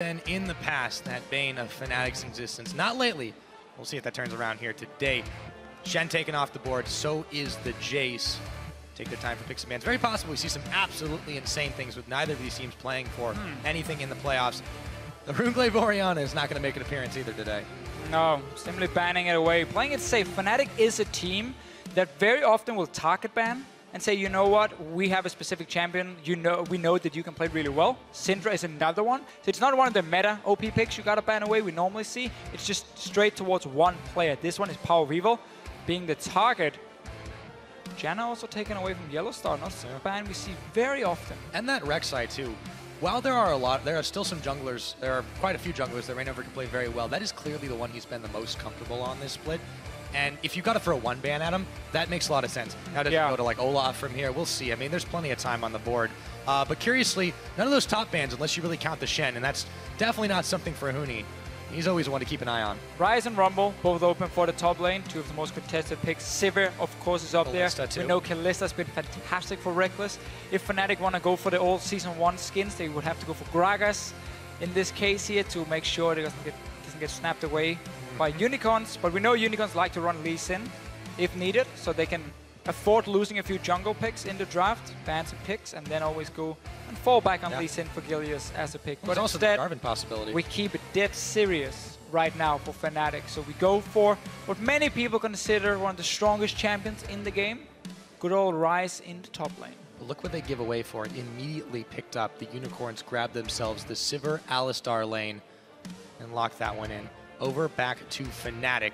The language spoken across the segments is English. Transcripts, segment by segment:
been in the past that bane of Fnatic's existence. Not lately. We'll see if that turns around here today. Shen taken off the board, so is the Jace. Take their time for picks and bans. Very possible we see some absolutely insane things with neither of these teams playing for anything in the playoffs. The Runeglaive Orianna is not going to make an appearance either today. No, simply banning it away. Playing it safe. Fnatic is a team that very often will target ban and say, you know what, we have a specific champion, we know that you can play really well. Syndra is another one. So it's not one of the meta OP picks you gotta ban away we normally see. It's just straight towards one player. This one is Power Revel being the target. Janna also taken away from Yellowstar, not a ban we see very often. And that Rek'Sai too. While there are still some junglers, there are quite a few junglers that Reignover can play very well. That is clearly the one he's been the most comfortable on this split. And if you got to throw one ban at him, that makes a lot of sense. Now does it go to like Olaf from here? We'll see. I mean, there's plenty of time on the board. But curiously, none of those top bans unless you really count the Shen, and that's definitely not something for Huni. He's always one to keep an eye on. Ryze and Rumble, both open for the top lane. Two of the most contested picks. Sivir, of course, is up there. Too. We know Kalista's been fantastic for Reckless. If Fnatic want to go for the old Season 1 skins, they would have to go for Gragas in this case here to make sure it doesn't get snapped away by Unicorns. But we know Unicorns like to run Lee Sin if needed, so they can afford losing a few jungle picks in the draft, ban some picks, and then always go and fall back on Lee Sin for Gilius as a pick. But also the Jarvan possibility. We keep it dead serious right now for Fnatic. So we go for what many people consider one of the strongest champions in the game. Good old Ryze in the top lane. But look what they give away for it. Immediately picked up. The Unicorns grabbed themselves the Sivir Alistar lane and locked that one in. Over back to Fnatic.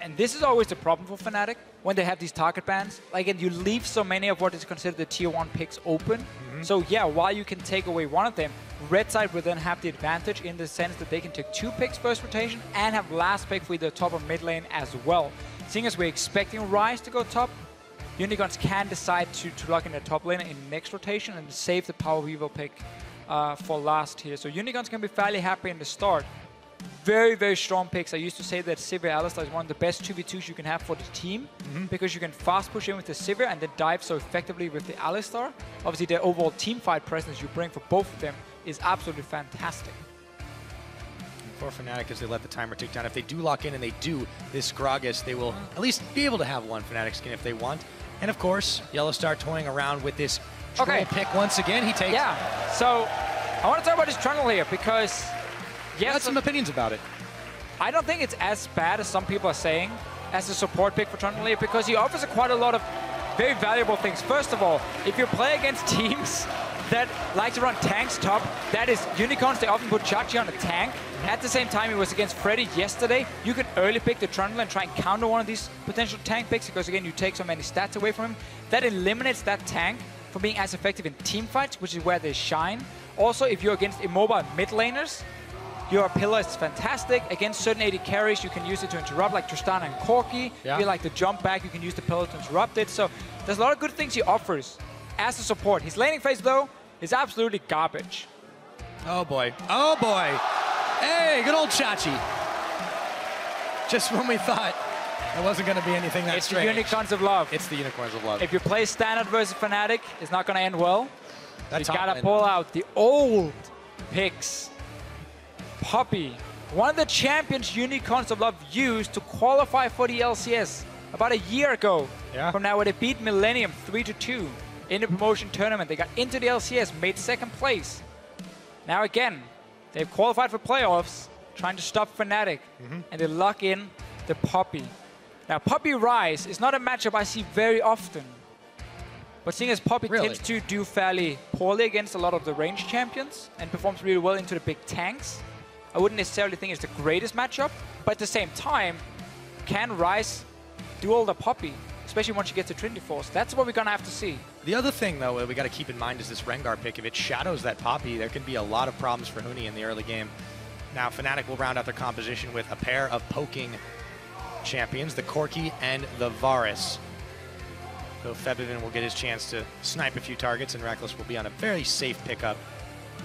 And this is always the problem for Fnatic when they have these target bans. Like, and you leave so many of what is considered the tier 1 picks open. So yeah, while you can take away one of them, red side will then have the advantage in the sense that they can take 2 picks first rotation and have last pick for either top or mid lane as well. Seeing as we're expecting Ryze to go top, Unicorns can decide to lock in the top lane in next rotation and save the Power Revel pick for last here. So Unicorns can be fairly happy in the start. Very, very strong picks. I used to say that Sivir Alistar is one of the best 2v2s you can have for the team because you can fast push in with the Sivir and then dive so effectively with the Alistar. Obviously, the overall team fight presence you bring for both of them is absolutely fantastic. For Fnatic, as they let the timer tick down, if they do lock in and they do this Gragas, they will at least be able to have one Fnatic skin if they want. And of course, Yellowstar toying around with this troll pick once again. He takes. Yeah. So I want to talk about this jungle here because. Yes, I had some opinions about it. I don't think it's as bad as some people are saying as a support pick for Trundle because he offers quite a lot of very valuable things. First of all, if you play against teams that like to run tanks top, that is Unicorns, they often put Chachi on a tank. At the same time, it was against Freddy yesterday. You can early pick the Trundle and try and counter one of these potential tank picks because, again, you take so many stats away from him. That eliminates that tank from being as effective in team fights, which is where they shine. Also, if you're against immobile mid laners, your pillar is fantastic. Against certain AD carries, you can use it to interrupt, like Tristana and Corki. If you like to jump back, you can use the pillar to interrupt it. So there's a lot of good things he offers as a support. His laning phase, though, is absolutely garbage. Oh, boy. Oh, boy. Hey, good old Chachi. Just when we thought there wasn't going to be anything that strange. It's the Unicorns of Love. It's the Unicorns of Love. If you play Standard versus Fnatic, it's not going to end well. You got to lane. pull out the old picks. Poppy, one of the champions Unicorns of Love used to qualify for the LCS about a year ago. From now, where they beat Millennium 3-2 in the promotion tournament. They got into the LCS, made 2nd place. Now again, they've qualified for playoffs, trying to stop Fnatic, and they lock in the Poppy. Now, Poppy Ryze is not a matchup I see very often. But seeing as Poppy tends to do fairly poorly against a lot of the range champions and performs really well into the big tanks, I wouldn't necessarily think it's the greatest matchup, but at the same time, can Ryze do all the Poppy, especially once you get to Trinity Force? That's what we're going to have to see. The other thing, though, that we got to keep in mind is this Rengar pick. If it shadows that Poppy, there can be a lot of problems for Huni in the early game. Now, Fnatic will round out their composition with a pair of poking champions, the Corki and the Varus. So Febvin will get his chance to snipe a few targets, and Reckless will be on a very safe pickup.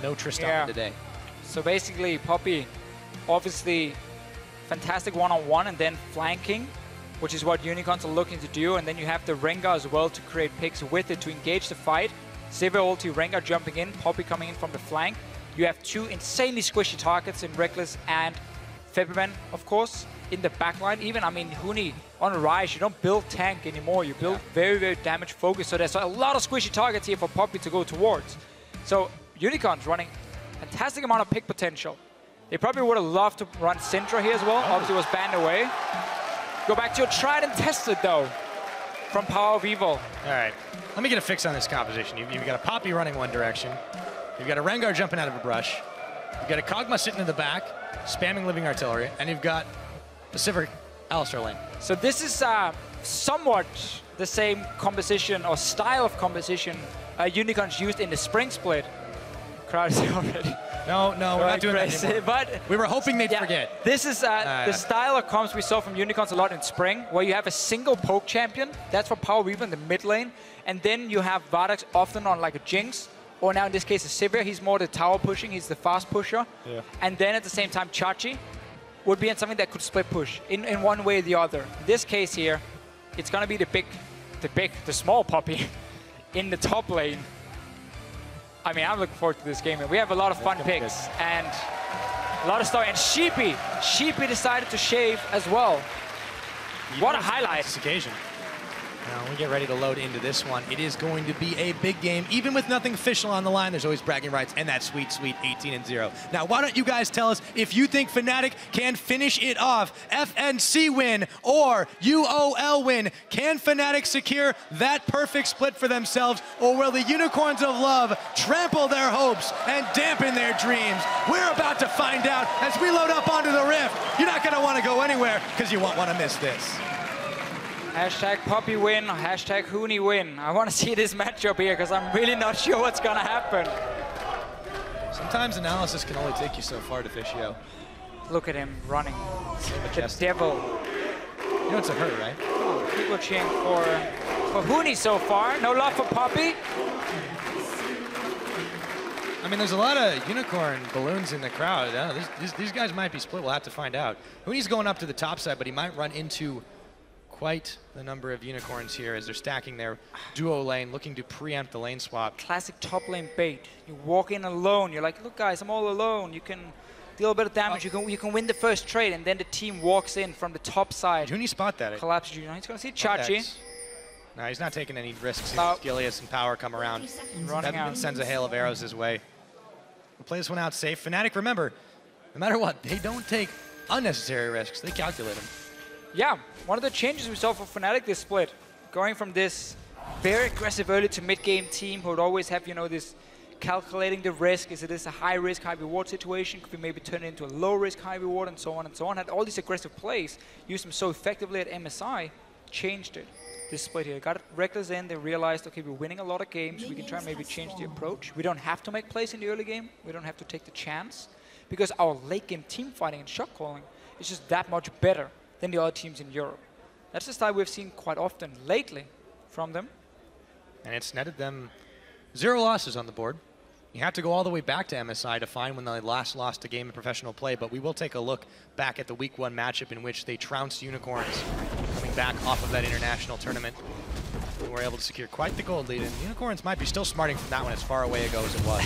No Tristana today. So basically, Poppy, obviously, fantastic one-on-one and then flanking, which is what Unicorns are looking to do. And then you have the Rengar as well to create picks with it to engage the fight. Sivir ulti, Rengar jumping in, Poppy coming in from the flank. You have two insanely squishy targets in Reckless and February, of course, in the backline. Even, I mean, Huni on Rise, you don't build tank anymore. You build very, very damage focused. So there's a lot of squishy targets here for Poppy to go towards. So Unicorns running fantastic amount of pick potential. They probably would have loved to run Syndra here as well. Obviously was banned away. Go back to your tried and tested though from Power of Evil. All right, let me get a fix on this composition. You've got a Poppy running one direction. You've got a Rengar jumping out of a brush. You've got a Kog'Maw sitting in the back, spamming Living Artillery, and you've got the Sivir Alistar lane. So this is somewhat the same composition or style of composition Unicorns used in the spring split. Crowd is already. No, we're not doing that anymore. But we were hoping they'd forget. This is the style of comps we saw from Unicorns a lot in spring, where you have a single poke champion. That's for Power Weaver in the mid lane. And then you have Vardax often on like a Jinx, or now in this case a Sivir. He's more the tower pushing, he's the fast pusher. Yeah. And then at the same time, Chachi would be in something that could split push in one way or the other. In this case here, it's gonna be the small Poppy in the top lane. I mean, I'm looking forward to this game. We have a lot of fun picks and a lot of stuff. And Sheepy decided to shave as well. What a highlight. This occasion. Now we get ready to load into this one. It is going to be a big game. Even with nothing official on the line, there's always bragging rights and that sweet, sweet 18-0. Now, why don't you guys tell us if you think Fnatic can finish it off? FNC win or UOL win? Can Fnatic secure that perfect split for themselves, or will the Unicorns of Love trample their hopes and dampen their dreams? We're about to find out as we load up onto the Rift. You're not going to want to go anywhere because you won't want to miss this. Hashtag Poppy win, hashtag Huni win. I want to see this matchup here because I'm really not sure what's going to happen. Sometimes analysis can only take you so far, Deficio. Look at him running. The devil. You know it's a hurt, right? Oh, people cheering for Huni so far. No love for Poppy. I mean, there's a lot of Unicorn balloons in the crowd. These guys might be split. We'll have to find out. Huni's going up to the top side, but he might run into quite the number of Unicorns here as they're stacking their duo lane, looking to preempt the lane swap. Classic top lane bait. You walk in alone. You're like, look, guys, I'm all alone. You can deal a bit of damage. You can win the first trade, and then the team walks in from the top side. Did Huni spot that? Collapses you. He's going to see Chachi. No, he's not taking any risks. Gilius and Power come around. That sends a hail of arrows his way. We'll play this one out safe. Fnatic, remember, no matter what, they don't take unnecessary risks. They calculate them. Yeah, one of the changes we saw for Fnatic this split, going from this very aggressive early to mid-game team who would always have, you know, this calculating the risk. Is it a high-risk, high-reward situation? Could we maybe turn it into a low-risk, high-reward, and so on and so on? Had all these aggressive plays, used them so effectively at MSI, changed it. This split here, got Reckless in, they realized, okay, we're winning a lot of games, we can try and maybe change the approach. We don't have to make plays in the early game, we don't have to take the chance, because our late-game team fighting and shot calling is just that much better than the other teams in Europe. That's the style we've seen quite often lately from them. And it's netted them 0 losses on the board. You have to go all the way back to MSI to find when they last lost a game in professional play, but we will take a look back at the Week 1 matchup in which they trounced Unicorns, coming back off of that international tournament. And were able to secure quite the gold lead, and Unicorns might be still smarting from that one as far away ago as it was.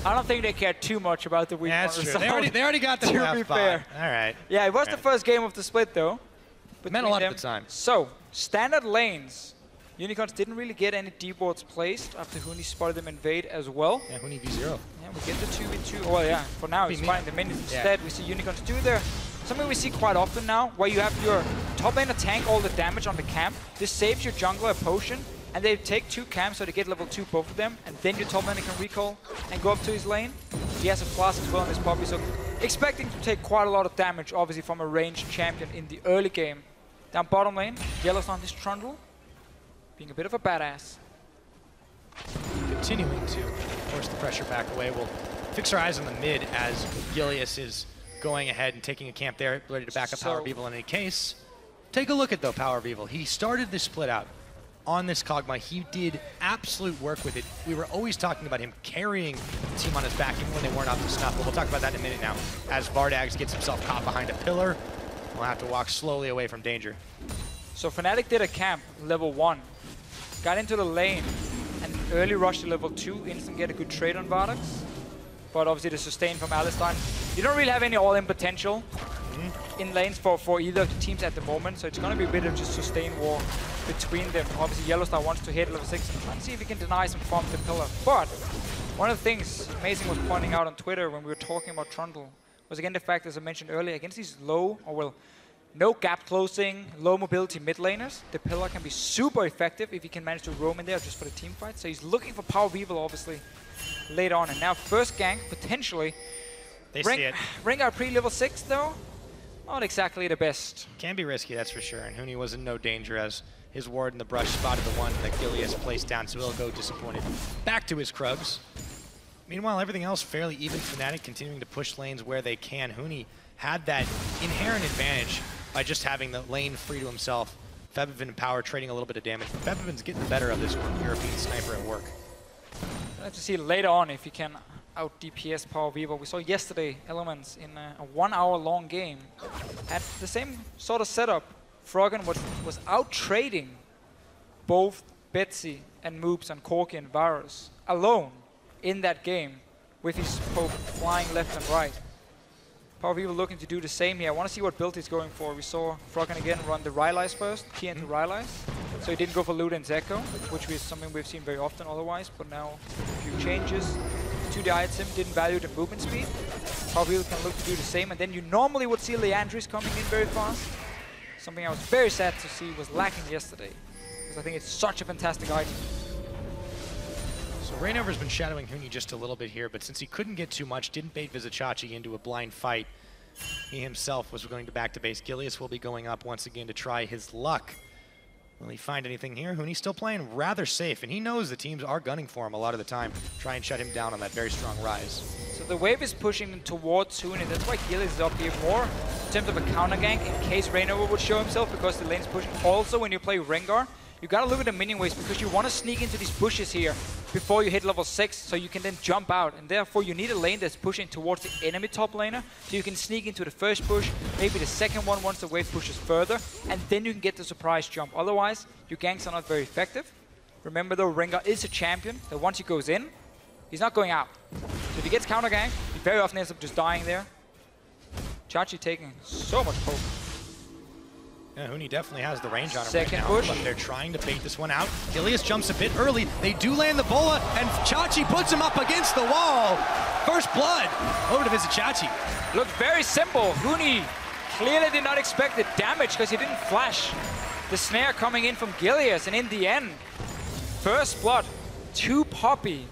I don't think they care too much about the Week 1 result. That's true. They already got the to be fair. All right. Yeah, it was the first game of the split, though. It meant a lot at the time. So, standard lanes. Unicorns didn't really get any D-boards placed after Huni spotted them invade as well. Yeah, Huni V0. Yeah, we get the 2v2. Oh, yeah, for now he's finding the minions instead. We see Unicorns do there. Something we see quite often now, where you have your top laner tank all the damage on the camp. This saves your jungler a potion, and they take 2 camps, so they get level 2 both of them, and then your top laner can recall and go up to his lane. He has a flask as well in this Poppy, so expecting to take quite a lot of damage, obviously, from a ranged champion in the early game. Down bottom lane, Yellow's on this Trundle, being a bit of a badass. Continuing to force the pressure back away. We'll fix our eyes on the mid as Gilius is going ahead and taking a camp there, ready to back up Power of Evil in any case. Take a look at, though, Power of Evil. He started this split out on this Kog'Maw. He did absolute work with it. We were always talking about him carrying the team on his back, even when they weren't up to snuff. But we'll talk about that in a minute now. As Vardax gets himself caught behind a pillar, we'll have to walk slowly away from danger. So Fnatic did a camp, level 1. Got into the lane, and early rush to level 2, instant get a good trade on Vardax. but obviously the sustain from Alistar. You don't really have any all-in potential in lanes for either of the teams at the moment, so it's going to be a bit of just sustain war between them. Obviously, Yellowstar wants to hit level 6 and try and see if he can deny some farm to Pillar. But one of the things Amazing was pointing out on Twitter when we were talking about Trundle was again the fact, as I mentioned earlier, against these low, or well, no gap closing, low mobility mid laners, the Pillar can be super effective if he can manage to roam in there just for the team fight. So he's looking for Power Weevil, obviously, later on. And now first gank, potentially. They see it. Rengar pre-level 6, though, not exactly the best. Can be risky, that's for sure. And Huni was in no danger as his ward in the brush spotted the one that Gilius placed down, so he'll go disappointed back to his Krugs. Meanwhile, everything else fairly even. Fnatic continuing to push lanes where they can. Huni had that inherent advantage by just having the lane free to himself. Febiven and Power trading a little bit of damage, but Febiven's getting the better of this European sniper at work. We'll have to see later on if he can out DPS Power Weevil. We saw yesterday Elements in a 1 hour long game had the same sort of setup. Froggen was out trading both Betsy and Moobs and Corki and Varus alone in that game with his poke flying left and right. Power Weevil looking to do the same here. I want to see what build he's going for. We saw Froggen again run the Rylai's first, key into Rylai's. So he didn't go for Luden's Echo, which is something we've seen very often otherwise, but now a few changes to the item, didn't value the movement speed. Power Weevil can look to do the same, and then you normally would see Leandris coming in very fast. Something I was very sad to see was lacking yesterday, because I think it's such a fantastic item. So Rainover's been shadowing Huni just a little bit here, but since he couldn't get too much, didn't bait Vizicachi into a blind fight, he himself was going to back to base. Gilius will be going up once again to try his luck. Will he find anything here? Huni's still playing rather safe, and he knows the teams are gunning for him a lot of the time, try and shut him down on that very strong rise. So the wave is pushing them towards Huni. That's why Gilius is up here more in terms of a counter gank in case Rainover would show himself, because the lane's pushing. Also, when you play Rengar, you gotta look at the minion waves, because you want to sneak into these bushes here before you hit level 6, so you can then jump out. And therefore, you need a lane that's pushing towards the enemy top laner, so you can sneak into the first push, maybe the second one once the wave pushes further, and then you can get the surprise jump. Otherwise, your ganks are not very effective. Remember though, Rengar is a champion that once he goes in, he's not going out. So if he gets counter ganked, he very often ends up just dying there. Chachi taking so much poke. Yeah, Huni definitely has the range on him Second right now, push. but they're trying to bait this one out. Gilius jumps a bit early. They do land the bola, and Chachi puts him up against the wall. First blood over to Vizicachi. Looked very simple. Huni clearly did not expect the damage because he didn't flash the snare coming in from Gilius, and in the end, first blood to Poppy.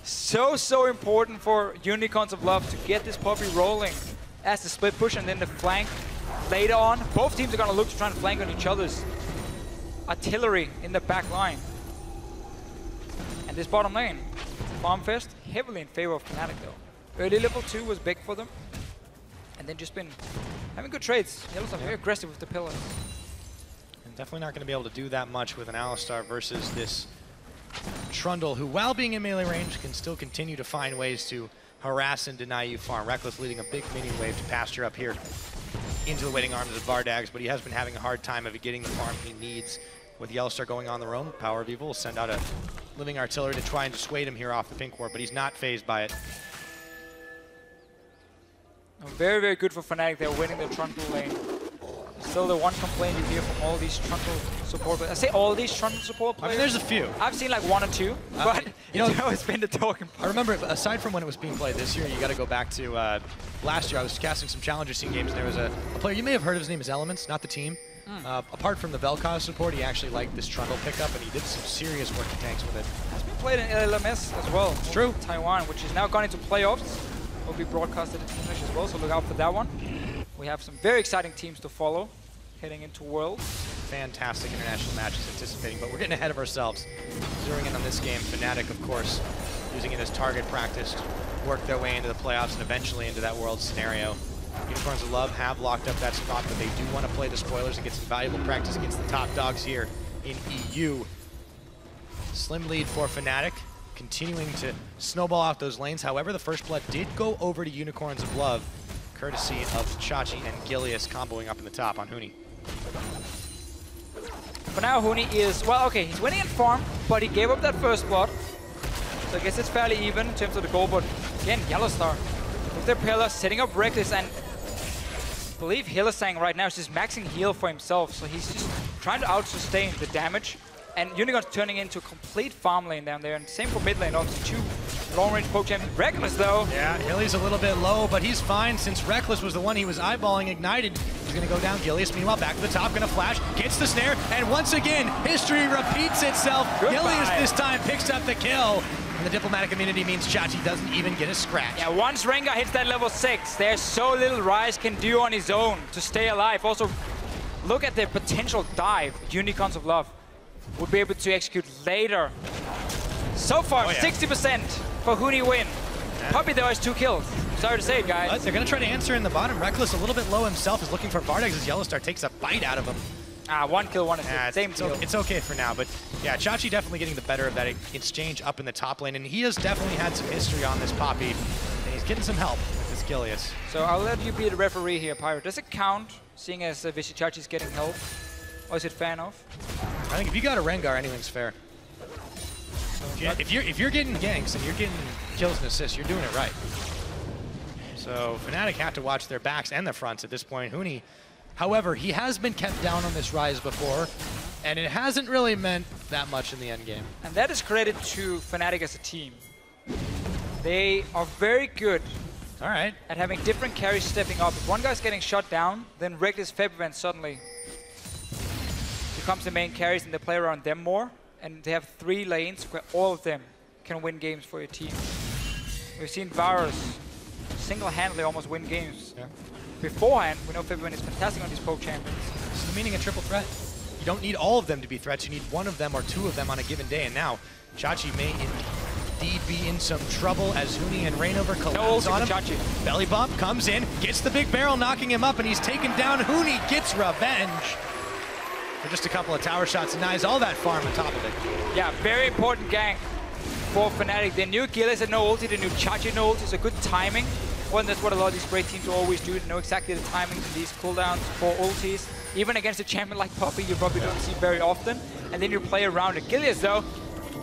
So important for Unicorns of Love to get this Poppy rolling as the split push and then the flank. Later on, both teams are going to look to try and flank on each other's artillery in the back line. And this bottom lane, Farm Fest, heavily in favor of Fnatic though. Early level 2 was big for them. And then just been having good trades. Yellows are very aggressive with the pillars. And definitely not going to be able to do that much with an Alistar versus this Trundle, who while being in melee range can still continue to find ways to harass and deny you farm. Reckless leading a big minion wave to pasture up here into the waiting arms of Vardags, but he has been having a hard time of getting the farm he needs. With Yellowstar going on their own, Power of Evil will send out a living artillery to try and dissuade him here off the pink ward, but he's not phased by it. Very good for Fnatic. They're winning the Trundle lane. Still the one complaint you hear from all these Trundle support players. I say all these Trundle support players. I mean, there's a few. I've seen like 1 or 2, but you know, it's been the talking point. I remember, aside from when it was being played this year, you got to go back to last year. I was casting some Challenger Scene games, and there was a player, you may have heard of, his name is Elements, not the team. Apart from the Vel'Koz support, he actually liked this Trundle pickup, and he did some serious work in tanks with it. It's been played in LMS as well. It's true. Taiwan, which is now gone into playoffs. Will be broadcasted in English as well, so look out for that one. We have some very exciting teams to follow heading into Worlds. Fantastic international matches anticipating, but we're getting ahead of ourselves. Zeroing in on this game, Fnatic, of course, using it as target practice to work their way into the playoffs and eventually into that World scenario. Unicorns of Love have locked up that spot, but they do want to play the spoilers and get some valuable practice against the top dogs here in EU. Slim lead for Fnatic, continuing to snowball out those lanes. However, the first blood did go over to Unicorns of Love, courtesy of Chachi and Gilius comboing up in the top on Huni. For now, Huni is, well, okay, he's winning in farm, but he gave up that first blood. So I guess it's fairly even in terms of the goal, but Again, Yellowstar with their pillar, setting up Reckless, and I believe Hylissang right now is just maxing heal for himself, so he's just trying to out-sustain the damage. And Unicorn's turning into a complete farm lane down there, and same for mid lane, obviously 2 long-range poke champions. Reckless though. Yeah, Hilly's a little bit low, but he's fine since Reckless was the one he was eyeballing ignited. He's gonna go down. Gilius, meanwhile, back to the top, gonna flash, gets the snare, and once again, history repeats itself. Gilius this time picks up the kill. And the diplomatic immunity means Chachi doesn't even get a scratch. Yeah, once Rengar hits that level 6, there's so little Ryze can do on his own to stay alive. Also, look at the potential dive Unicorns of Love would be able to execute later. So far, 60% for Huni win. Puppey though has 2 kills. Sorry to say it, guys. But they're gonna try to answer in the bottom. Reckless a little bit low himself, is looking for Vardex as Yellowstar takes a bite out of him. 1 kill, 1 assist. Same kill. It's okay for now, but yeah, Chachi definitely getting the better of that exchange up in the top lane, and he has definitely had some history on this Poppy, and he's getting some help with this Gilius. So I'll let you be the referee here, Pyro. Does it count, seeing as Chachi's getting help, or is it fair enough? I think if you got a Rengar, anything's fair. Yeah, if you're getting ganks and you're getting kills and assists, you're doing it right. So Fnatic have to watch their backs and their fronts at this point. Huni, however, he has been kept down on this Ryze before, and it hasn't really meant that much in the end game. And that is credit to Fnatic as a team. They are very good at having different carries stepping up. If one guy's getting shot down, then Reckless Febvent suddenly becomes the main carries and they play around them more. And they have 3 lanes where all of them can win games for your team. We've seen Varus single-handedly almost win games. Yeah. Beforehand, we know Febvent is fantastic on these poke champions. This is the meaning of triple threat. You don't need all of them to be threats, you need one of them or 2 of them on a given day. And now, Chachi may indeed be in some trouble as Huni and Reignover collapse on him. Chachi. Belly bump, comes in, gets the big barrel, knocking him up, and he's taken down. Huni gets revenge. For just a couple of tower shots, denies all that farm on top of it. Yeah, very important gank for Fnatic. They knew Gilius had no ulti, they knew Chachi no ulti, so good timing. Well, that's what a lot of these great teams always do. They know exactly the timing of these cooldowns for ultis. Even against a champion like Puppey, you probably don't see very often. And then you play around it. Gilius, though,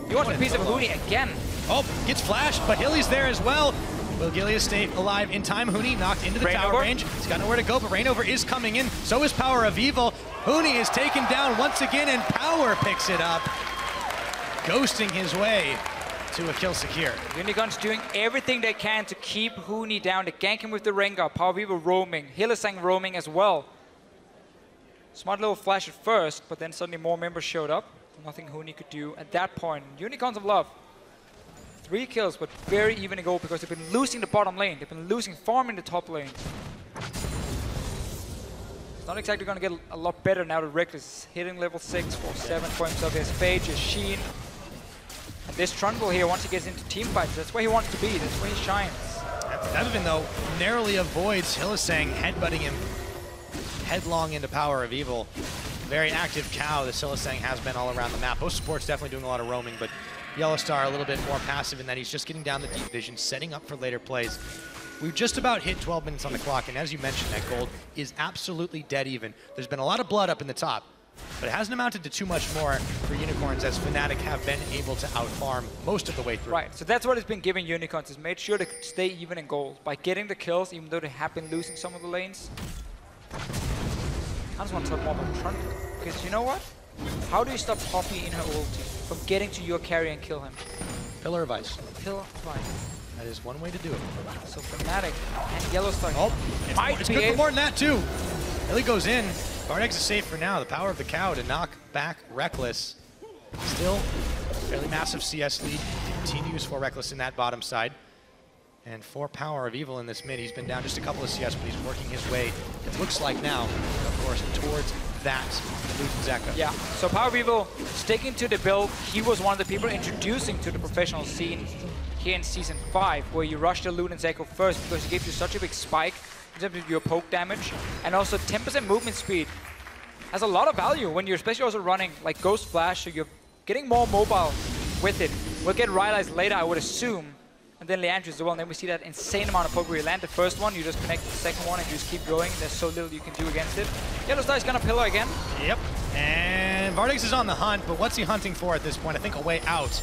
he wants a piece of Huni again. Oh, gets flashed, but Hilly's there as well. Will Gilius stay alive in time? Huni knocked into the tower range. He's got nowhere to go, but Reignover is coming in. So is Power of Evil. Huni is taken down once again, and Power picks it up, ghosting his way to a kill secure. Unicorns doing everything they can to keep Huni down, to gank him with the Rengar. Power of Evil roaming, Hylissang roaming as well. Smart little flash at first, but then suddenly more members showed up. Nothing Huni could do at that point. Unicorns of Love. 3 kills, but very even to go because they've been losing the bottom lane. They've been losing farm in the top lane. It's not exactly going to get a lot better now that Reckless is hitting level 6 for 7 for himself. He has Phage, he has Sheen. And this Trundle here, once he gets into team fights, that's where he wants to be. That's where he shines. Even though narrowly avoids Hylissang headbutting him headlong into Power of Evil. Very active cow this Hylissang has been all around the map. Most supports definitely doing a lot of roaming, but Yellowstar a little bit more passive in that he's just getting down the deep vision, setting up for later plays. We've just about hit 12 minutes on the clock, and as you mentioned, that gold is absolutely dead even. There's been a lot of blood up in the top, but it hasn't amounted to too much more for Unicorns as Fnatic have been able to outfarm most of the way through. Right, so that's what it's been giving Unicorns, is made sure to stay even in gold by getting the kills, even though they have been losing some of the lanes. I just want to talk more about Trundle, because you know what? How do you stop Poppy in her ulti from getting to your carry and kill him? Pillar of Ice. Pillar of Ice. That is one way to do it. So Fnatic and Yellowstar. Oh, it's good for more than that too. Hilly goes in. Vardex is safe for now. The power of the cow to knock back Reckless. Still fairly massive CS lead continues for Reckless in that bottom side. And for Power of Evil in this mid, he's been down just a couple of CS, but he's working his way, it looks like now, of course, towards that Zeka. Yeah, so Power of Evil sticking to the build. He was one of the people introducing to the professional scene here in Season 5, where you rush the Loot and Zeko first because he gives you such a big spike in terms of your poke damage. And also 10% movement speed has a lot of value when you're especially also running like Ghost Flash, so you're getting more mobile with it. We'll get Rylai's later, I would assume. And then Leandris as well, and then we see that insane amount of poke where you land the first one, you just connect the second one, and you just keep going. There's so little you can do against it. Yellowstar is gonna pillar again. Yep, and Vardex is on the hunt, but what's he hunting for at this point? I think a way out.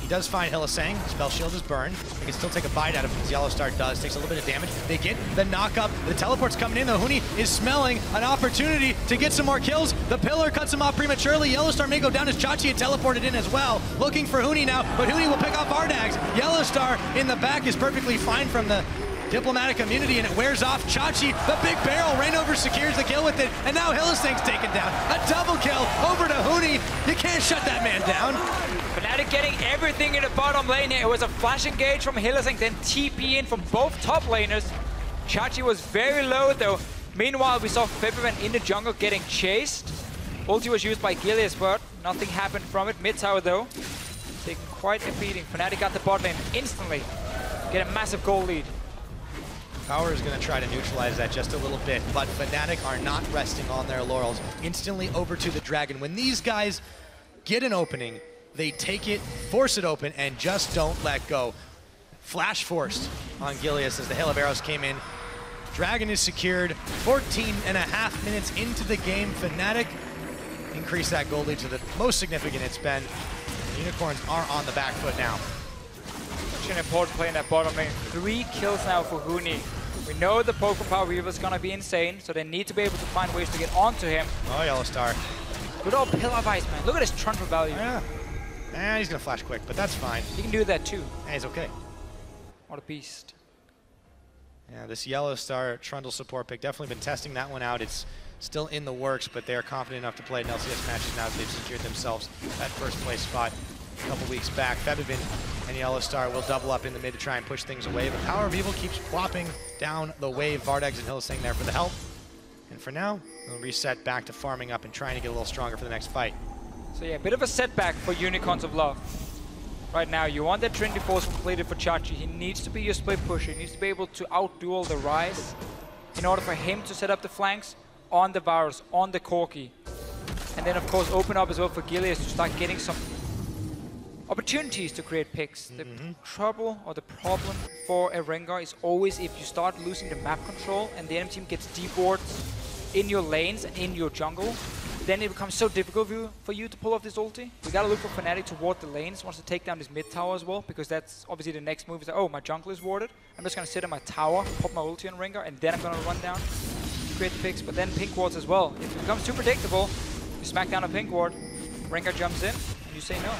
He does find Hylissang. Spell Shield is burned. They can still take a bite out of him as Yellowstar does. Takes a little bit of damage. They get the knock-up. The teleport's coming in, though. Huni is smelling an opportunity to get some more kills. The pillar cuts him off prematurely. Yellowstar may go down as Chachi had teleported in as well. Looking for Huni now, but Huni will pick off Vardags. Yellowstar in the back is perfectly fine from the Diplomatic immunity, and it wears off. Chachi, the big barrel, Reignover secures the kill with it, and now Hylissang's taken down. A double kill over to Huni. You can't shut that man down. Fnatic getting everything in the bottom lane here. It was a flash engage from Hylissang, then TP in from both top laners. Chachi was very low though. Meanwhile, we saw Febiven in the jungle getting chased. Ulti was used by Gilius, but nothing happened from it. Mid tower though, taking quite a beating. Fnatic got the bot lane instantly. Get a massive goal lead. Power is going to try to neutralize that just a little bit, but Fnatic are not resting on their laurels. Instantly over to the Dragon. When these guys get an opening, they take it, force it open, and just don't let go. Flash forced on Gilius as the Hail of Arrows came in. Dragon is secured. 14.5 minutes into the game. Fnatic increase that goal lead to the most significant it's been. The Unicorns are on the back foot now. Such an important play in that bottom lane. 3 kills now for Huni. We know the poke from Power Weaver is going to be insane, so they need to be able to find ways to get onto him. Oh, Yellowstar. Good old Pillar of Ice, man. Look at his Trundle value. Yeah. And he's going to flash quick, but that's fine. He can do that too. Yeah, he's okay. What a beast. Yeah, this Yellowstar Trundle support pick, definitely been testing that one out. It's still in the works, but they are confident enough to play in LCS matches now that they've secured themselves that first place spot a couple weeks back. Febiven and Yellowstar will double up in the mid to try and push things away, but Power of Evil keeps plopping down the wave. Vardags and Hylissang there for the help. And for now, we'll reset back to farming up and trying to get a little stronger for the next fight. So yeah, a bit of a setback for Unicorns of Love. Right now, you want that Trinity Force completed for Chachi. He needs to be your split pusher. He needs to be able to out-duel the Rise in order for him to set up the flanks on the Varus, on the Corki. And then, of course, open up as well for Gilius to start getting some opportunities to create picks. The trouble or the problem for a Rengar is always if you start losing the map control and the enemy team gets deep wards in your lanes and in your jungle, then it becomes so difficult for you to pull off this ulti. We gotta look for Fnatic to ward the lanes, wants to take down this mid tower as well, because that's obviously the next move is like, oh, my jungle is warded. I'm just gonna sit on my tower, pop my ulti on Rengar, and then I'm gonna run down to create the picks. But then pink wards as well. If it becomes too predictable, you smack down a pink ward, Rengar jumps in, and you say no.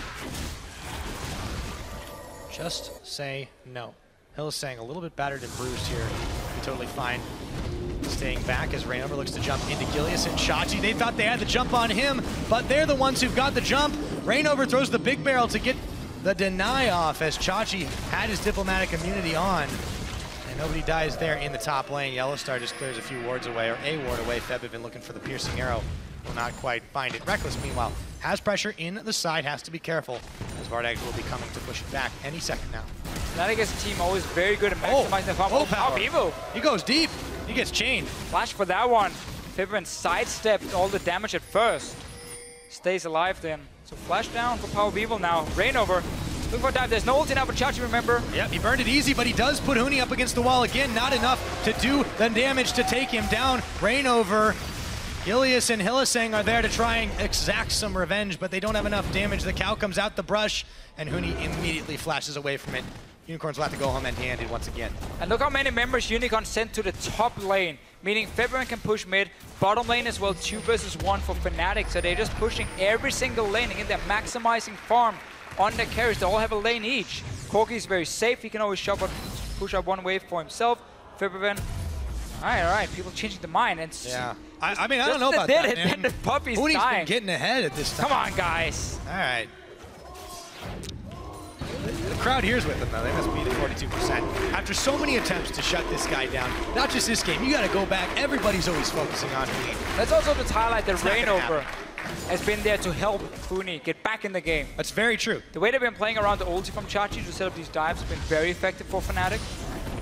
Just say no. Hylissang a little bit battered and bruised here. Be totally fine. Staying back as Reignover looks to jump into Gilius and Chachi. They thought they had the jump on him, but they're the ones who've got the jump. Reignover throws the big barrel to get the deny off as Chachi had his diplomatic immunity on. And nobody dies there in the top lane. Yellowstar just clears a few wards away, or a ward away. Febiven looking for the piercing arrow. Will not quite find it. Reckless, meanwhile, has pressure in the side, has to be careful, as Vardags will be coming to push it back any second now. Fnatic as a team always very good at maximizing their farm. Oh, Power. Evil. He goes deep. He gets chained. Flash for that one. Febiven sidestepped all the damage at first. Stays alive then. So flash down for Power Evil now. Reignover. Look for a dive. There's no ulti now for Chachi, remember? Yep, he burned it easy, but he does put Huni up against the wall again. Not enough to do the damage to take him down. Reignover. Gilius and Hylissang are there to try and exact some revenge, but they don't have enough damage. The cow comes out the brush, and Huni immediately flashes away from it. Unicorns will have to go home empty-handed once again. And look how many members Unicorn sent to the top lane, meaning Febiven can push mid, bottom lane as well, 2 versus 1 for Fnatic. So they're just pushing every single lane, and they're maximizing farm on their carries. They all have a lane each. Corki is very safe. He can always push up one wave for himself. Febiven, all right, people changing the mind. And yeah, I mean, I don't know about that, man. The puppy's Huni's dying. been getting ahead at this time. Come on, guys. All right. The crowd here's with them, though. They must be the 42%. After so many attempts to shut this guy down, not just this game, you got to go back. Everybody's always focusing on Huni. Let's also just highlight that Reignover has been there to help Huni get back in the game. That's very true. The way they've been playing around the ulti from Chachi to set up these dives has been very effective for Fnatic.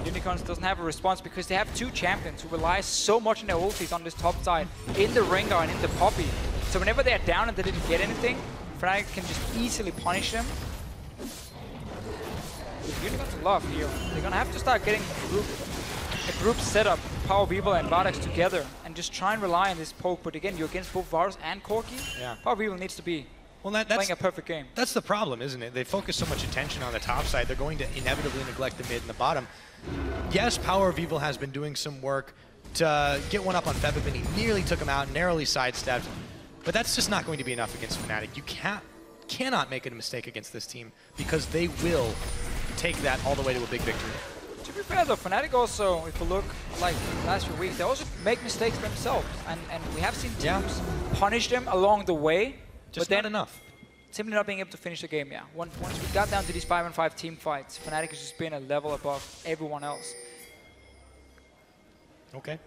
Unicorns doesn't have a response because they have 2 champions who rely so much on their ultis on this top side, in the Rengar and in the Poppy. So whenever they're down and they didn't get anything, Fnatic can just easily punish them. Unicorns love here. They're gonna have to start getting a group setup, Power Evil and Vardags together, and just try and rely on this poke. But again, you're against both Varus and Corki. Yeah. Power Evil needs to be Well, that's playing a perfect game. That's the problem, isn't it? They focus so much attention on the top side, they're going to inevitably neglect the mid and the bottom. Yes, Power of Evil has been doing some work to get one up on Febvin. He nearly took him out, narrowly sidestepped. But that's just not going to be enough against Fnatic. You cannot make a mistake against this team because they will take that all the way to a big victory. To be fair though, Fnatic also, if you look like last few weeks, they also make mistakes themselves. And we have seen teams punish them along the way. Just but not enough. Simply not being able to finish the game, yeah. Once we got down to these 5-on-5 team fights, Fnatic has just been a level above everyone else. Okay.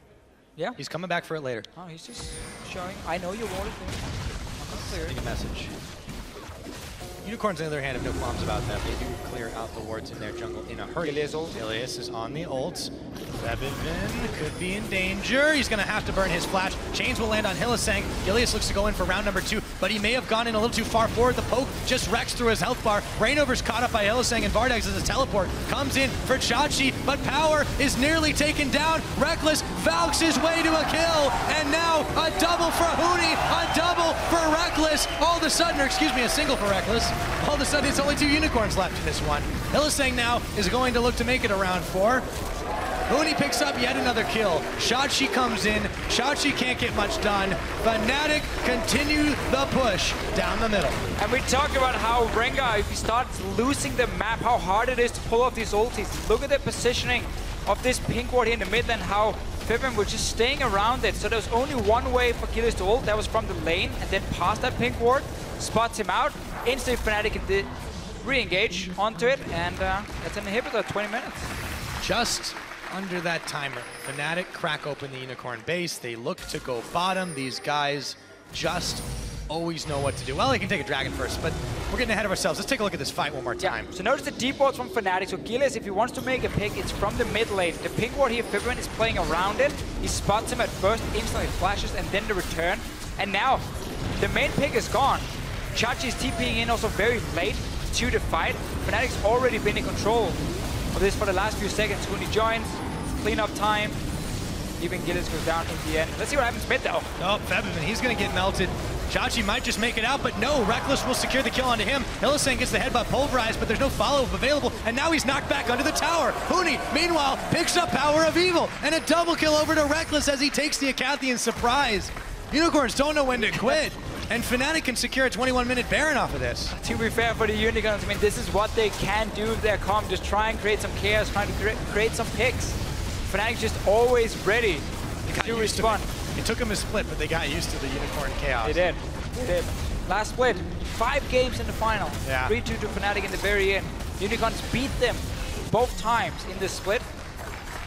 Yeah. He's coming back for it later. Oh, he's just showing, I know your wall is there. I'm not clear. Sending a message. Unicorns, on the other hand, have no qualms about that. They do clear out the wards in their jungle in a hurry. Ilias is on the ult. Febvin could be in danger. He's going to have to burn his flash. Chains will land on Hylissang. Ilias looks to go in for round number 2, but he may have gone in a little too far forward. The poke just wrecks through his health bar. Rainover's caught up by Hylissang, and Vardags as a teleport comes in for Chachi, but Power is nearly taken down. Rekkles valks his way to a kill, and now a double for Huni, a double for Rekkles. All of a sudden, or excuse me, a single for Rekkles. All of a sudden, it's only 2 unicorns left in this one. Hylissang now is going to look to make it a round 4. Huni picks up yet another kill. Chachi comes in. Chachi can't get much done. Fnatic continue the push down the middle. And we talked about how Rengar, if he starts losing the map, how hard it is to pull off these ultis. Look at the positioning of this pink ward here in the mid and how Febvin was just staying around it. So there's only one way for Gilius to ult. That was from the lane and then past that pink ward. Spots him out. Instantly Fnatic can re-engage onto it, and that's an inhibitor, 20 minutes. Just under that timer, Fnatic crack open the Unicorn base. They look to go bottom. These guys just always know what to do. Well, they can take a dragon first, but we're getting ahead of ourselves. Let's take a look at this fight one more time. Yeah. So notice the deep wards from Fnatic. So Gilius, if he wants to make a pick, it's from the mid lane. The pink ward here, Febvin is playing around it. He spots him at first, instantly flashes, and then the return. And now, the main pick is gone. Chachi is TPing in also very late to the fight. Fnatic's already been in control of this for the last few seconds. Huni joins, clean up time. Even Gilius goes down in the end. Let's see what happens mid though. Oh, Febvin, he's going to get melted. Chachi might just make it out, but no, Rekkles will secure the kill onto him. Hylissang gets the headbutt pulverized, but there's no follow-up available, and now he's knocked back under the tower. Huni, meanwhile, picks up Power of Evil, and a double kill over to Rekkles as he takes the Acathian surprise. Unicorns don't know when to quit. And Fnatic can secure a 21-minute Baron off of this. To be fair for the Unicorns, I mean, this is what they can do if they're calm. Just try and create some chaos, trying to create some picks. Fnatic just always ready to respond. It took them a split, but they got used to the Unicorn chaos. They did. They did. Last split, 5 games in the final. Yeah. 3-2 to Fnatic in the very end. Unicorns beat them both times in this split.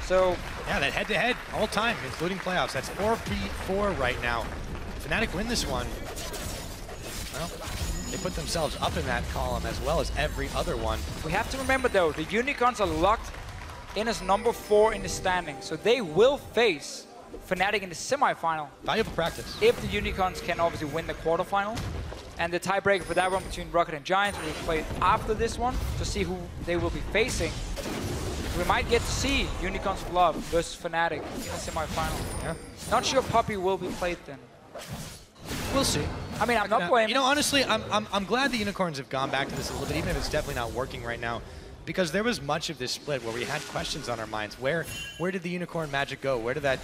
So yeah, that head-to-head all time, including playoffs. That's 4v4 right now. Fnatic win this one. Well, they put themselves up in that column as well as every other one. We have to remember though, the Unicorns are locked in as number 4 in the standings, so they will face Fnatic in the semi-final. Valuable practice. If the Unicorns can obviously win the quarterfinal. And the tiebreaker for that one between Rocket and Giants will be played after this one to see who they will be facing. We might get to see Unicorns of Love versus Fnatic in the semi-final. Yeah. Not sure Puppey will be played then. We'll see. I mean, I'm not blaming. You know, honestly, I'm glad the Unicorns have gone back to this a little bit, even if it's definitely not working right now, because there was much of this split where we had questions on our minds. Where did the Unicorn magic go? Where did that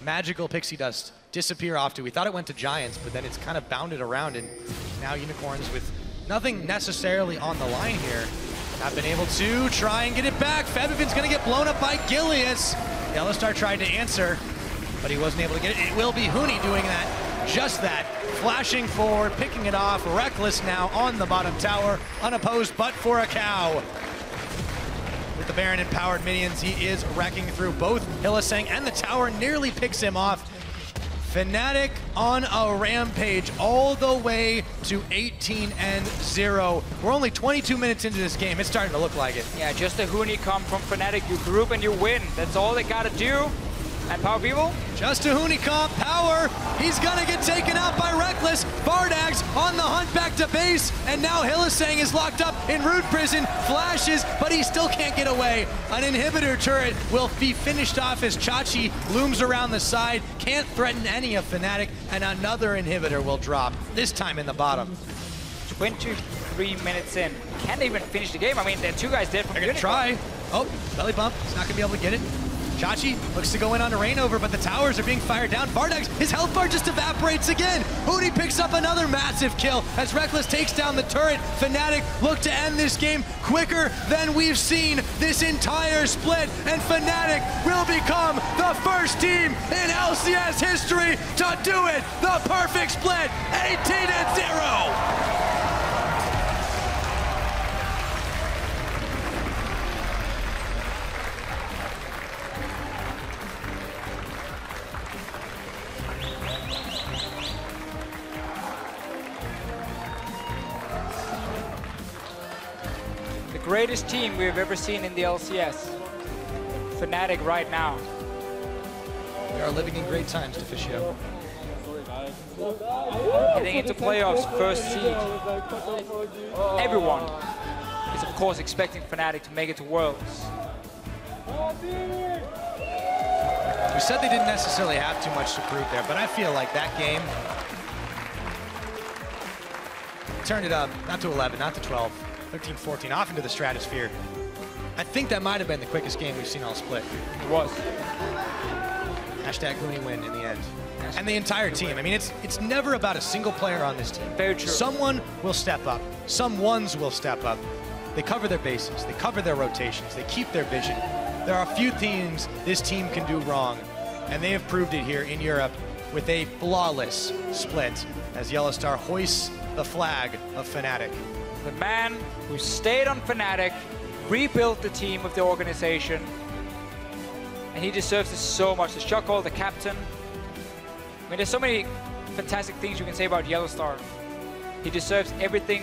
magical pixie dust disappear off to? We thought it went to Giants, but then it's kind of bounded around, and now Unicorns, with nothing necessarily on the line here, have been able to try and get it back. Febvin's going to get blown up by Gilius. Yellowstar tried to answer, but he wasn't able to get it. It will be Huni doing that. Just that, flashing forward, picking it off. Rekkles now on the bottom tower, unopposed but for a cow. With the Baron empowered minions, he is wrecking through both Hylissang and the tower, nearly picks him off. Fnatic on a rampage all the way to 18-0. We're only 22 minutes into this game. It's starting to look like it. Yeah, just a Huni come from Fnatic. You group and you win. That's all they gotta do. And Power of Evil? Just a Huni comp. Power. He's gonna get taken out by Rekkles. Vardags on the hunt back to base. And now Hylissang is locked up in Root Prison. Flashes, but he still can't get away. An inhibitor turret will be finished off as Chachi looms around the side. Can't threaten any of Fnatic. And another inhibitor will drop, this time in the bottom. 23 minutes in. Can't even finish the game. I mean, there are 2 guys dead from They're gonna try. Oh, belly bump. He's not gonna be able to get it. Chachi looks to go in on a Rainover, but the towers are being fired down. Vardex, his health bar just evaporates again. Hootie picks up another massive kill as Reckless takes down the turret. Fnatic look to end this game quicker than we've seen this entire split, and Fnatic will become the first team in LCS history to do it. The perfect split, 18-0. Greatest team we've ever seen in the LCS. Fnatic right now. We are living in great times, Deficio. Heading into playoffs, first seed. Everyone is of course expecting Fnatic to make it to Worlds. We said they didn't necessarily have too much to prove there, but I feel like that game turned it up, not to 11, not to 12. 13-14, off into the stratosphere. I think that might have been the quickest game we've seen all split. It was. Hashtag Looney win in the end. And the entire team. I mean, it's never about a single player on this team. Very true. Someone will step up. Some ones will step up. They cover their bases. They cover their rotations. They keep their vision. There are a few things this team can do wrong, and they have proved it here in Europe with a flawless split as Yellowstar hoists the flag of Fnatic. The man who stayed on Fnatic, rebuilt the team of the organization, and he deserves this so much. The Shuckle, the captain. I mean, there's so many fantastic things you can say about Yellowstar. He deserves everything